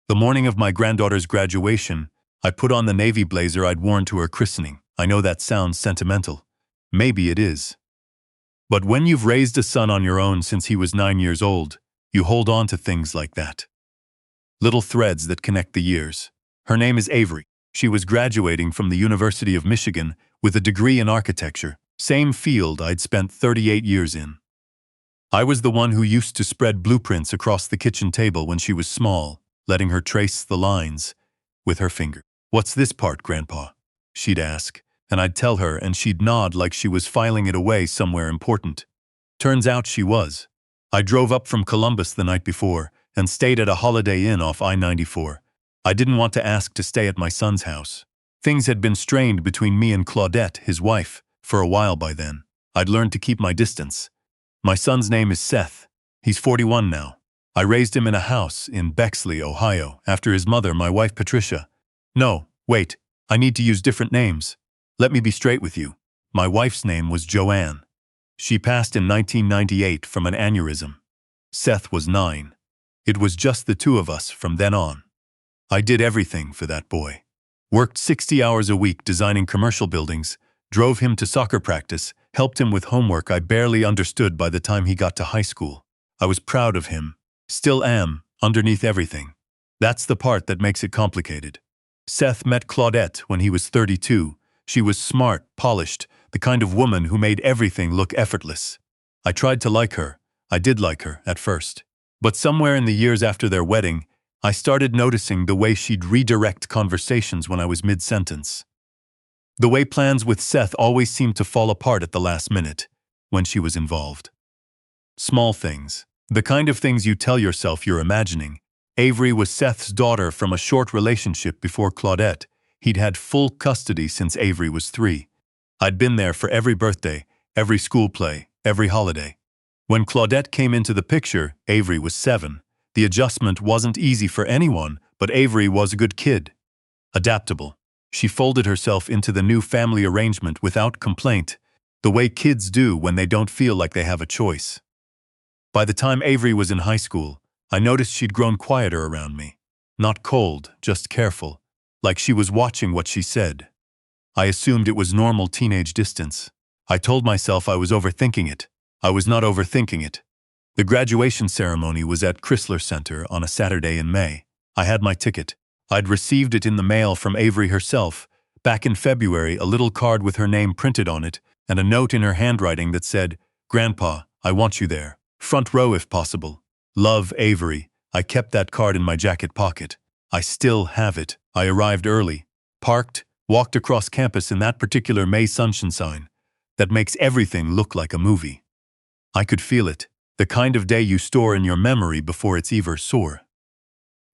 The morning of my granddaughter's graduation, I put on the navy blazer I'd worn to her christening. I know that sounds sentimental. Maybe it is. But when you've raised a son on your own since he was 9 years old, you hold on to things like that. Little threads that connect the years. Her name is Avery. She was graduating from the University of Michigan with a degree in architecture, same field I'd spent 38 years in. I was the one who used to spread blueprints across the kitchen table when she was small, letting her trace the lines with her finger. "What's this part, Grandpa?" she'd ask, and I'd tell her and she'd nod like she was filing it away somewhere important. Turns out she was. I drove up from Columbus the night before and stayed at a Holiday Inn off I-94. I didn't want to ask to stay at my son's house. Things had been strained between me and Claudette, his wife, for a while by then. I'd learned to keep my distance. My son's name is Seth. He's 41 now. I raised him in a house in Bexley, Ohio, after his mother, my wife Patricia. No, wait, I need to use different names. Let me be straight with you. My wife's name was Joanne. She passed in 1998 from an aneurysm. Seth was 9. It was just the two of us from then on. I did everything for that boy. Worked 60 hours a week designing commercial buildings, drove him to soccer practice, helped him with homework I barely understood by the time he got to high school. I was proud of him. Still am, underneath everything. That's the part that makes it complicated. Seth met Claudette when he was 32. She was smart, polished, the kind of woman who made everything look effortless. I tried to like her. I did like her at first. But somewhere in the years after their wedding, I started noticing the way she'd redirect conversations when I was mid-sentence. The way plans with Seth always seemed to fall apart at the last minute when she was involved. Small things. The kind of things you tell yourself you're imagining. Avery was Seth's daughter from a short relationship before Claudette. He'd had full custody since Avery was 3. I'd been there for every birthday, every school play, every holiday. When Claudette came into the picture, Avery was 7. The adjustment wasn't easy for anyone, but Avery was a good kid. Adaptable. She folded herself into the new family arrangement without complaint, the way kids do when they don't feel like they have a choice. By the time Avery was in high school, I noticed she'd grown quieter around me. Not cold, just careful, like she was watching what she said. I assumed it was normal teenage distance. I told myself I was overthinking it. I was not overthinking it. The graduation ceremony was at Chrysler Center on a Saturday in May. I had my ticket. I'd received it in the mail from Avery herself. Back in February, a little card with her name printed on it and a note in her handwriting that said, "Grandpa, I want you there. Front row if possible. Love, Avery." I kept that card in my jacket pocket. I still have it. I arrived early, parked, walked across campus in that particular May sunshine that makes everything look like a movie. I could feel it, the kind of day you store in your memory before it's ever sore.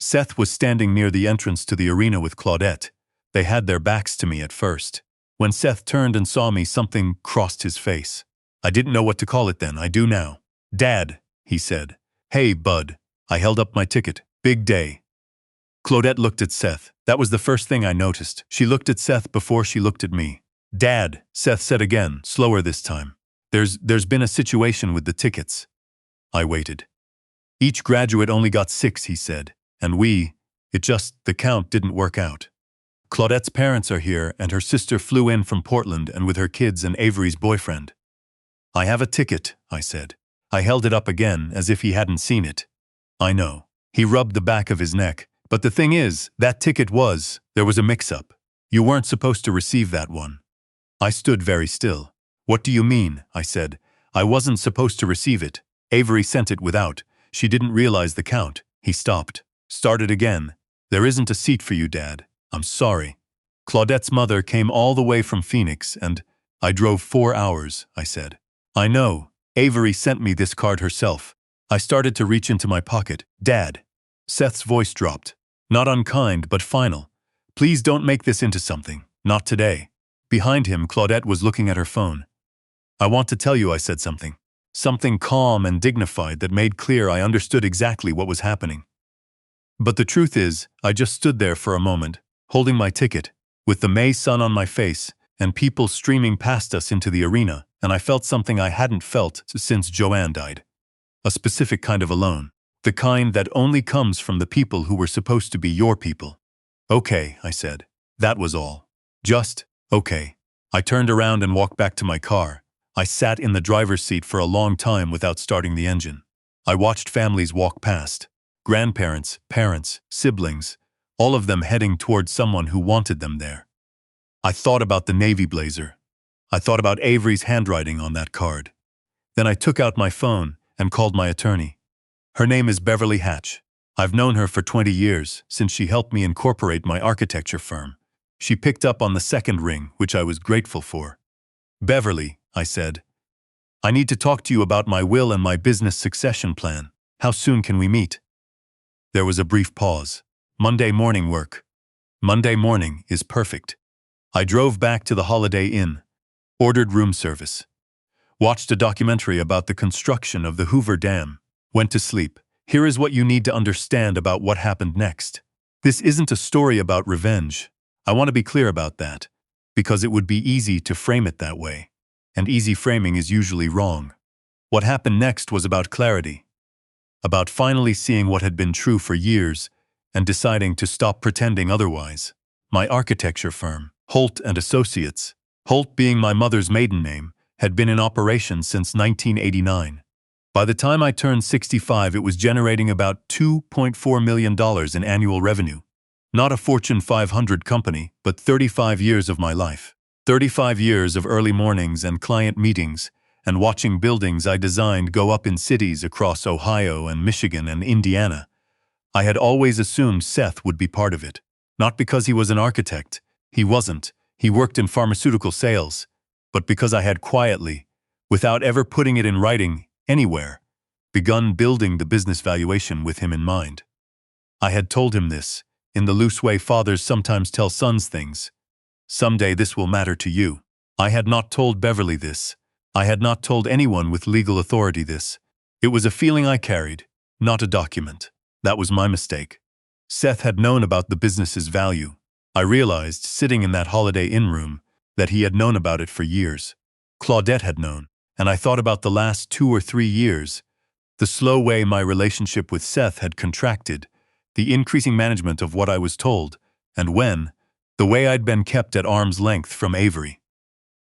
Seth was standing near the entrance to the arena with Claudette. They had their backs to me at first. When Seth turned and saw me, something crossed his face. I didn't know what to call it then. I do now. "Dad," he said. "Hey, bud." I held up my ticket. Big day. Claudette looked at Seth. That was the first thing I noticed. She looked at Seth before she looked at me. "Dad," Seth said again, slower this time. There's been a situation with the tickets." I waited. "Each graduate only got 6, he said. And the count didn't work out. Claudette's parents are here, and her sister flew in from Portland and with her kids and Avery's boyfriend." "I have a ticket," I said. I held it up again, as if he hadn't seen it. "I know." He rubbed the back of his neck. "But the thing is, that ticket there was a mix-up. You weren't supposed to receive that one." I stood very still. "What do you mean?" I said. "I wasn't supposed to receive it. Avery sent it without. She didn't realize the count." He stopped. Started again. "There isn't a seat for you, Dad. I'm sorry. Claudette's mother came all the way from Phoenix and I drove 4 hours," I said. "I know. Avery sent me this card herself." I started to reach into my pocket. "Dad." Seth's voice dropped. Not unkind, but final. "Please don't make this into something. Not today." Behind him, Claudette was looking at her phone. "I want to tell you," I said something. Something calm and dignified that made clear I understood exactly what was happening. But the truth is, I just stood there for a moment, holding my ticket, with the May sun on my face, and people streaming past us into the arena, and I felt something I hadn't felt since Joanne died. A specific kind of alone. The kind that only comes from the people who were supposed to be your people. Okay, I said. That was all. Just, okay. I turned around and walked back to my car. I sat in the driver's seat for a long time without starting the engine. I watched families walk past. Grandparents, parents, siblings, all of them heading towards someone who wanted them there. I thought about the navy blazer. I thought about Avery's handwriting on that card. Then I took out my phone and called my attorney. Her name is Beverly Hatch. I've known her for 20 years, since she helped me incorporate my architecture firm. She picked up on the second ring, which I was grateful for. Beverly, I said, I need to talk to you about my will and my business succession plan. How soon can we meet? There was a brief pause. Monday morning work. Monday morning is perfect. I drove back to the Holiday Inn, ordered room service, watched a documentary about the construction of the Hoover Dam, went to sleep. Here is what you need to understand about what happened next. This isn't a story about revenge. I want to be clear about that, because it would be easy to frame it that way, and easy framing is usually wrong. What happened next was about clarity, about finally seeing what had been true for years and deciding to stop pretending otherwise. My architecture firm, Holt and Associates, Holt being my mother's maiden name, had been in operation since 1989. By the time I turned 65, it was generating about $2.4 million in annual revenue. Not a Fortune 500 company, but 35 years of my life. 35 years of early mornings and client meetings, and watching buildings I designed go up in cities across Ohio and Michigan and Indiana. I had always assumed Seth would be part of it. Not because he was an architect. He wasn't. He worked in pharmaceutical sales. But because I had quietly, without ever putting it in writing anywhere, begun building the business valuation with him in mind. I had told him this, in the loose way fathers sometimes tell sons things. Someday this will matter to you. I had not told Beverly this. I had not told anyone with legal authority this. It was a feeling I carried, not a document. That was my mistake. Seth had known about the business's value. I realized, sitting in that Holiday Inn room, that he had known about it for years. Claudette had known, and I thought about the last 2 or 3 years, the slow way my relationship with Seth had contracted, the increasing management of what I was told, and when, the way I'd been kept at arm's length from Avery.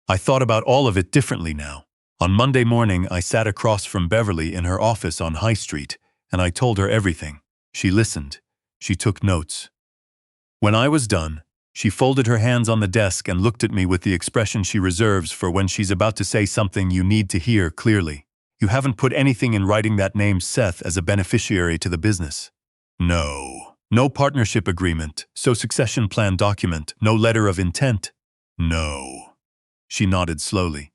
I thought about all of it differently now. On Monday morning, I sat across from Beverly in her office on High Street, and I told her everything. She listened. She took notes. When I was done, she folded her hands on the desk and looked at me with the expression she reserves for when she's about to say something you need to hear clearly. You haven't put anything in writing that names Seth as a beneficiary to the business. No. No partnership agreement, so succession plan document, no letter of intent. No. She nodded slowly.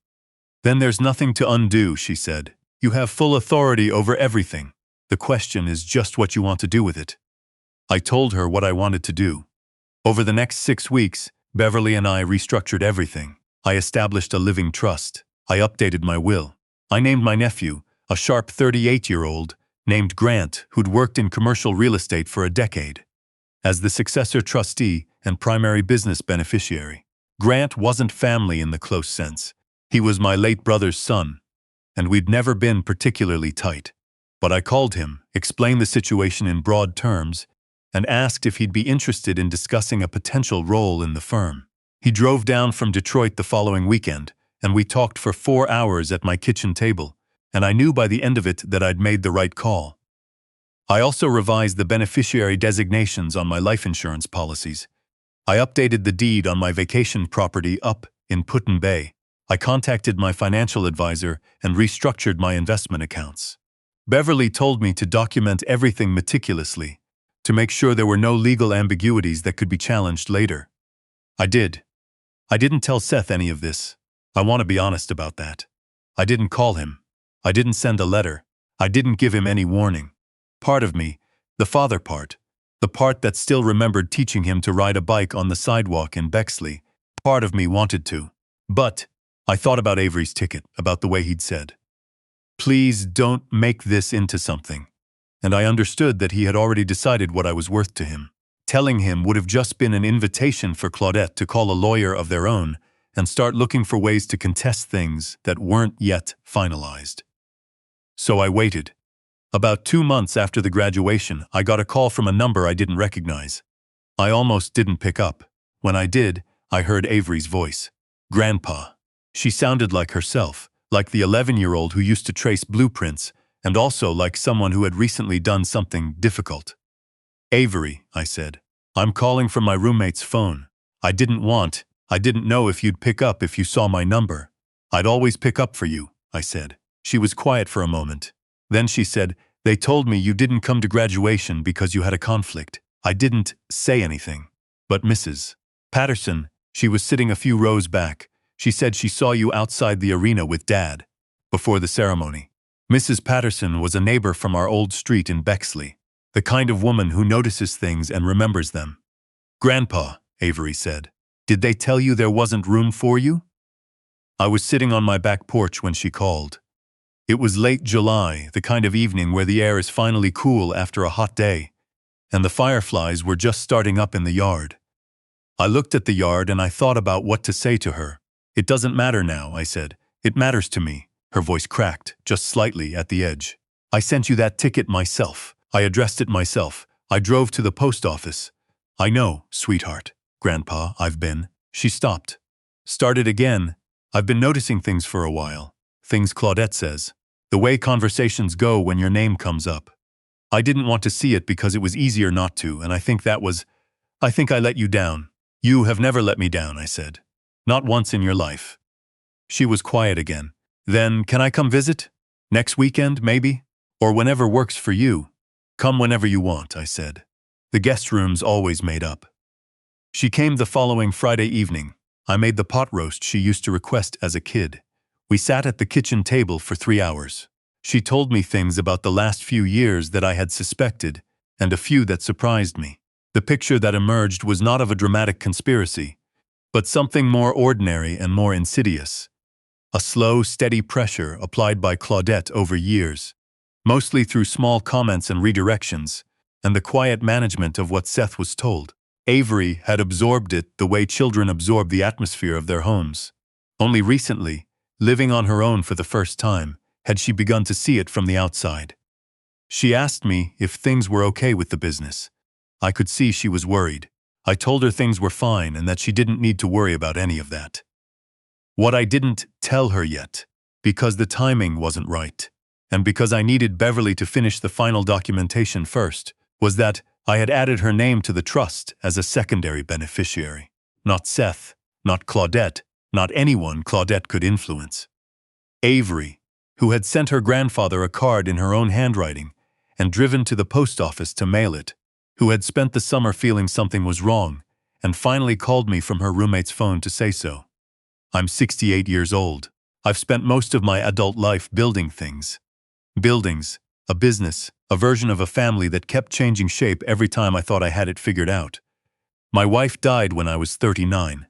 Then there's nothing to undo, she said. You have full authority over everything. The question is just what you want to do with it. I told her what I wanted to do. Over the next 6 weeks, Beverly and I restructured everything. I established a living trust. I updated my will. I named my nephew, a sharp 38-year-old, named Grant, who'd worked in commercial real estate for a decade, as the successor trustee and primary business beneficiary. Grant wasn't family in the close sense. He was my late brother's son, and we'd never been particularly tight. But I called him, explained the situation in broad terms, and asked if he'd be interested in discussing a potential role in the firm. He drove down from Detroit the following weekend, and we talked for 4 hours at my kitchen table, and I knew by the end of it that I'd made the right call. I also revised the beneficiary designations on my life insurance policies. I updated the deed on my vacation property up in Put-in Bay. I contacted my financial advisor and restructured my investment accounts. Beverly told me to document everything meticulously, to make sure there were no legal ambiguities that could be challenged later. I did. I didn't tell Seth any of this. I want to be honest about that. I didn't call him. I didn't send a letter. I didn't give him any warning. Part of me, the father part, the part that still remembered teaching him to ride a bike on the sidewalk in Bexley, part of me wanted to. But I thought about Avery's ticket, about the way he'd said, "Please don't make this into something." And I understood that he had already decided what I was worth to him. Telling him would have just been an invitation for Claudette to call a lawyer of their own and start looking for ways to contest things that weren't yet finalized. So I waited. About 2 months after the graduation, I got a call from a number I didn't recognize. I almost didn't pick up. When I did, I heard Avery's voice. Grandpa. She sounded like herself, like the 11-year-old who used to trace blueprints, and also like someone who had recently done something difficult. Avery, I said. I'm calling from my roommate's phone. I didn't know if you'd pick up if you saw my number. I'd always pick up for you, I said. She was quiet for a moment. Then she said, they told me you didn't come to graduation because you had a conflict. I didn't say anything. But Mrs. Patterson, she was sitting a few rows back. She said she saw you outside the arena with Dad. Before the ceremony. Mrs. Patterson was a neighbor from our old street in Bexley. The kind of woman who notices things and remembers them. Grandpa, Avery said, did they tell you there wasn't room for you? I was sitting on my back porch when she called. It was late July, the kind of evening where the air is finally cool after a hot day, and the fireflies were just starting up in the yard. I looked at the yard and I thought about what to say to her. It doesn't matter now, I said. It matters to me. Her voice cracked, just slightly at the edge. I sent you that ticket myself. I addressed it myself. I drove to the post office. I know, sweetheart. Grandpa, I've been. She stopped. Started again. I've been noticing things for a while. Things Claudette says. The way conversations go when your name comes up. I didn't want to see it because it was easier not to, and I think I let you down. You have never let me down, I said. Not once in your life. She was quiet again. Then, can I come visit? Next weekend, maybe? Or whenever works for you. Come whenever you want, I said. The guest room's always made up. She came the following Friday evening. I made the pot roast she used to request as a kid. We sat at the kitchen table for 3 hours. She told me things about the last few years that I had suspected, and a few that surprised me. The picture that emerged was not of a dramatic conspiracy, but something more ordinary and more insidious. A slow, steady pressure applied by Claudette over years, mostly through small comments and redirections, and the quiet management of what Seth was told. Avery had absorbed it the way children absorb the atmosphere of their homes. Only recently, living on her own for the first time, had she begun to see it from the outside. She asked me if things were okay with the business. I could see she was worried. I told her things were fine and that she didn't need to worry about any of that. What I didn't tell her yet, because the timing wasn't right, and because I needed Beverly to finish the final documentation first, was that I had added her name to the trust as a secondary beneficiary. Not Seth, not Claudette, not anyone Claudette could influence. Avery, who had sent her grandfather a card in her own handwriting and driven to the post office to mail it, who had spent the summer feeling something was wrong and finally called me from her roommate's phone to say so. I'm 68 years old. I've spent most of my adult life building things. Buildings, a business, a version of a family that kept changing shape every time I thought I had it figured out. My wife died when I was 39.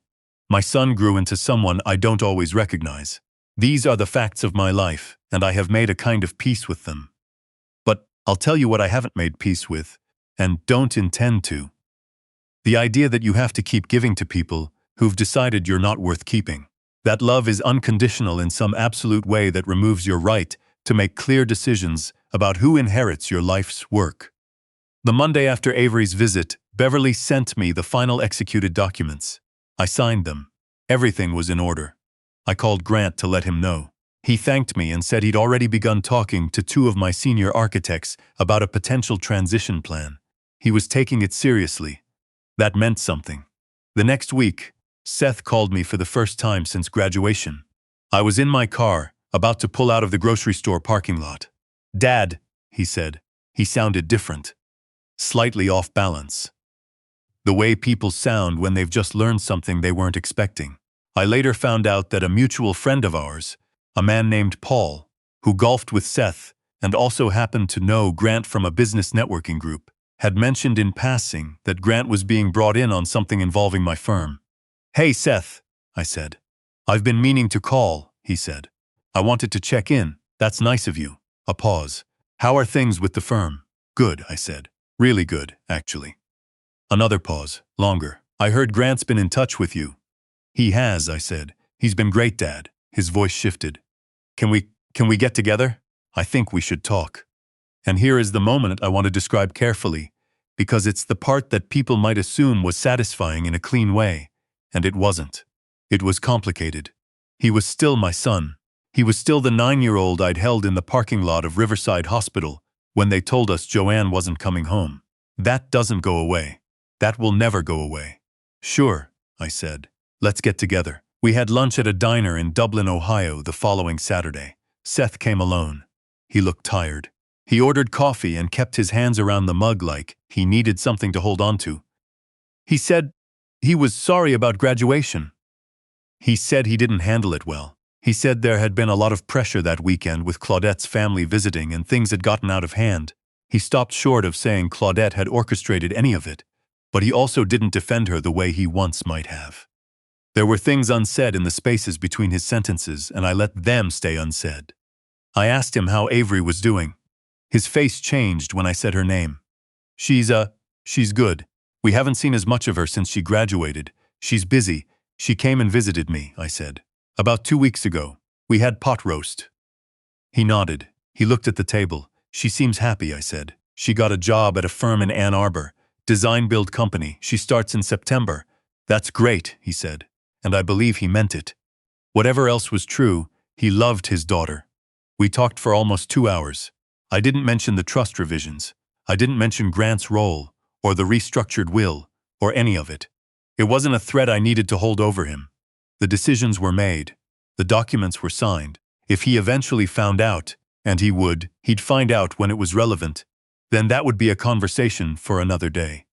My son grew into someone I don't always recognize. These are the facts of my life, and I have made a kind of peace with them. But I'll tell you what I haven't made peace with, and don't intend to. The idea that you have to keep giving to people who've decided you're not worth keeping. That love is unconditional in some absolute way that removes your right to make clear decisions about who inherits your life's work. The Monday after Avery's visit, Beverly sent me the final executed documents. I signed them. Everything was in order. I called Grant to let him know. He thanked me and said he'd already begun talking to 2 of my senior architects about a potential transition plan. He was taking it seriously. That meant something. The next week, Seth called me for the first time since graduation. I was in my car, about to pull out of the grocery store parking lot. Dad, he said. He sounded different. Slightly off balance. The way people sound when they've just learned something they weren't expecting. I later found out that a mutual friend of ours, a man named Paul, who golfed with Seth and also happened to know Grant from a business networking group, had mentioned in passing that Grant was being brought in on something involving my firm. Hey, Seth, I said. I've been meaning to call, he said. I wanted to check in. That's nice of you. A pause. How are things with the firm? Good, I said. Really good, actually. Another pause, longer. I heard Grant's been in touch with you. He has, I said. He's been great, Dad. His voice shifted. Can we get together? I think we should talk. And here is the moment I want to describe carefully, because it's the part that people might assume was satisfying in a clean way, and it wasn't. It was complicated. He was still my son. He was still the 9-year-old I'd held in the parking lot of Riverside Hospital when they told us Joanne wasn't coming home. That doesn't go away. That will never go away. Sure, I said. Let's get together. We had lunch at a diner in Dublin, Ohio the following Saturday. Seth came alone. He looked tired. He ordered coffee and kept his hands around the mug like he needed something to hold on to. He said he was sorry about graduation. He said he didn't handle it well. He said there had been a lot of pressure that weekend with Claudette's family visiting and things had gotten out of hand. He stopped short of saying Claudette had orchestrated any of it, but he also didn't defend her the way he once might have. There were things unsaid in the spaces between his sentences, and I let them stay unsaid. I asked him how Avery was doing. His face changed when I said her name. She's good. We haven't seen as much of her since she graduated. She's busy. She came and visited me, I said. About 2 weeks ago. We had pot roast. He nodded. He looked at the table. She seems happy, I said. She got a job at a firm in Ann Arbor. Design-build company. She starts in September. That's great, he said. And I believe he meant it. Whatever else was true, he loved his daughter. We talked for almost 2 hours. I didn't mention the trust revisions. I didn't mention Grant's role, or the restructured will, or any of it. It wasn't a threat I needed to hold over him. The decisions were made. The documents were signed. If he eventually found out, and he'd find out when it was relevant, then that would be a conversation for another day.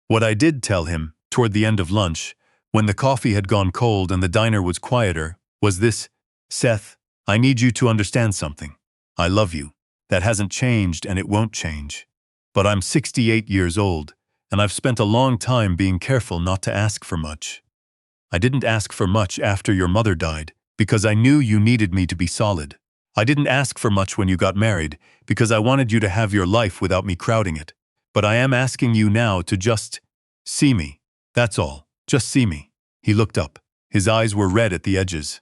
What I did tell him, toward the end of lunch, when the coffee had gone cold and the diner was quieter, was this: Seth, I need you to understand something. I love you. That hasn't changed and it won't change. But I'm 68 years old, and I've spent a long time being careful not to ask for much. I didn't ask for much after your mother died, because I knew you needed me to be solid. I didn't ask for much when you got married, because I wanted you to have your life without me crowding it. But I am asking you now to just see me. That's all. Just see me. He looked up. His eyes were red at the edges.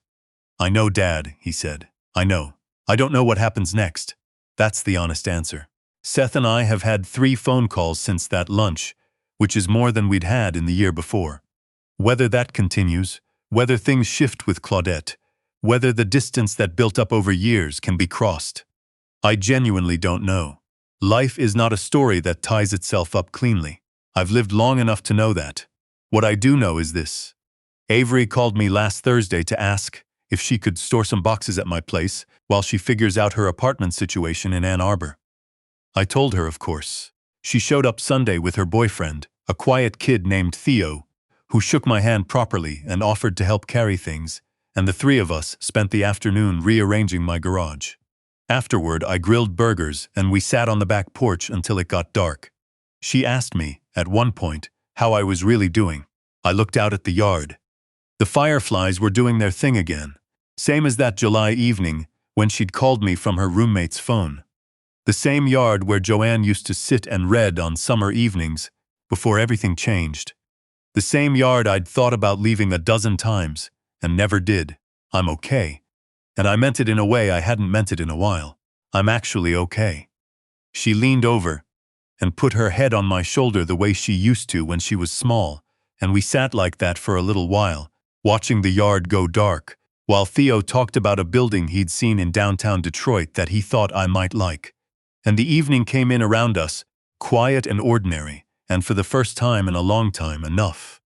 I know, Dad, he said. I know. I don't know what happens next. That's the honest answer. Seth and I have had 3 phone calls since that lunch, which is more than we'd had in the year before. Whether that continues, whether things shift with Claudette, whether the distance that built up over years can be crossed, I genuinely don't know. Life is not a story that ties itself up cleanly. I've lived long enough to know that. What I do know is this. Avery called me last Thursday to ask if she could store some boxes at my place while she figures out her apartment situation in Ann Arbor. I told her, of course. She showed up Sunday with her boyfriend, a quiet kid named Theo, who shook my hand properly and offered to help carry things, and the 3 of us spent the afternoon rearranging my garage. Afterward, I grilled burgers and we sat on the back porch until it got dark. She asked me, at one point, how I was really doing. I looked out at the yard. The fireflies were doing their thing again, same as that July evening when she'd called me from her roommate's phone. The same yard where Joanne used to sit and read on summer evenings before everything changed. The same yard I'd thought about leaving a dozen times and never did. I'm okay. And I meant it in a way I hadn't meant it in a while. I'm actually okay. She leaned over and put her head on my shoulder the way she used to when she was small, and we sat like that for a little while, watching the yard go dark, while Theo talked about a building he'd seen in downtown Detroit that he thought I might like. And the evening came in around us, quiet and ordinary, and for the first time in a long time, enough.